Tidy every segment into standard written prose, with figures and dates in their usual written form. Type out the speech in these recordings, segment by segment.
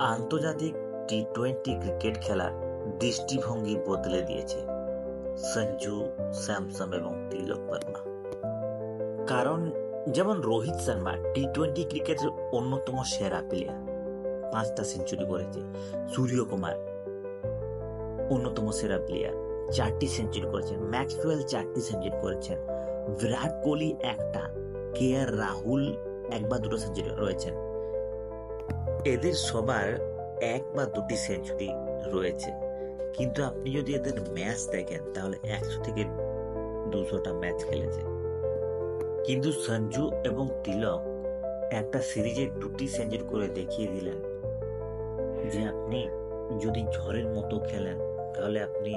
আন্তর্জাতিক টি-20 ক্রিকেট খেলার দৃষ্টিভঙ্গি বদলে দিয়েছে সঞ্জু স্যামসন এবং তিলক বর্মা। কারণ যেমন রোহিত শর্মা টি-20 ক্রিকেটের অন্যতম সেরা প্লেয়ার, 5টা সেঞ্চুরি করেছে। সূর্যকুমার অন্যতম সেরা প্লেয়ার, 4টি সেঞ্চুরি করেছেন। ম্যাক্সওয়েল 4টি সেঞ্চুরি করেছেন। বিরাট কোহলি একটা, কে আর রাহুল 1 বা 2টো সেঞ্চুরি রয়েছেন। এদের সবার 1 বা 2টি সেঞ্চুরি রয়েছে, কিন্তু আপনি যদি এদের ম্যাচ দেখেন তাহলে 100 থেকে 200টা ম্যাচ খেলেছে। কিন্তু সঞ্জু এবং তিলক একটা সিরিজে 2টি সেঞ্চুরি করে দেখিয়ে দিলেন যে আপনি যদি ঝড়ের মতো খেলেন তাহলে আপনি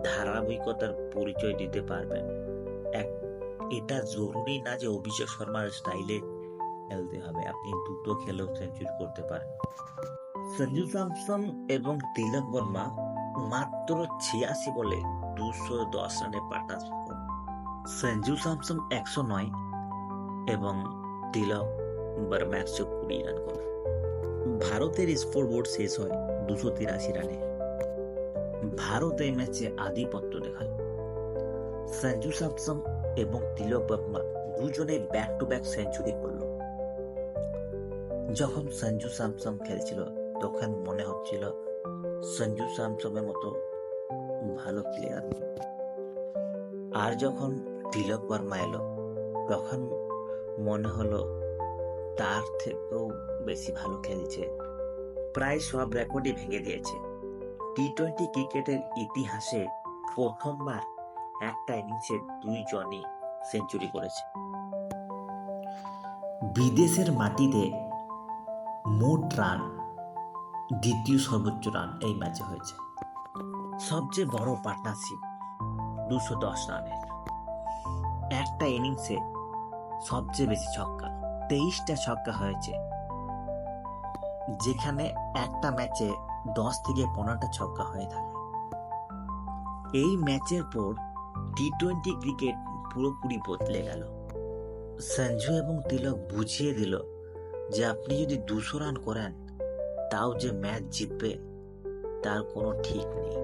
ধারাবাহিকতার পরিচয় দিতে পারবেন। এটা জরুরি না যে অভিষেক শর্মার স্টাইলে খেলতে হবে, আপনি দুটো খেলেও সেঞ্চুরি করতে পারেন। সঞ্জু স্যামসন এবং তিলক বর্মা মাত্র 86 বলে 210 রানে পার্টনারশিপ। সঞ্জু স্যামসন 109 এবং তিলক বর্মা 120 রান করে। ভারতের স্কোর বোর্ড শেষ হয় 283 রানে। ভারত এই ম্যাচে আধিপত্য দেখায়। সঞ্জু স্যামসন এবং তিলক বর্মা দুজনে ব্যাক টু ব্যাক সেঞ্চুরি করল। যখন সঞ্জু স্যামসন খেলছিল তখন মনে হচ্ছিল সঞ্জু স্যামসনের মতো ভালো প্লেয়ার, আর যখন তিলক বর্মা এলো তখন মনে হলো তার থেকেও বেশি ভালো খেলছে। প্রায় সব রেকর্ডই ভেঙে দিয়েছে। টি-20 ক্রিকেটের ইতিহাসে প্রথমবার একটা ইনিংসে 2 জনই সেঞ্চুরি করেছে। বিদেশের মাটিতে মোট রান দ্বিতীয় সর্বোচ্চ রান এই ম্যাচে হয়েছে। সবচেয়ে বড় পার্টনারশিপ 210 রানের। একটা ইনিংসে সবচেয়ে বেশি ছক্কা, 23টা ছক্কা হয়েছে, যেখানে একটা ম্যাচে 10 থেকে 15টা ছক্কা হয়ে থাকে। এই ম্যাচের পর টি-20 ক্রিকেট পুরোপুরি বদলে গেল। সঞ্জু এবং তিলক বুঝিয়ে দিল যে আপনি যদি 200 রান করেন তাও যে ম্যাচ জিতবে তার কোনো ঠিক নেই।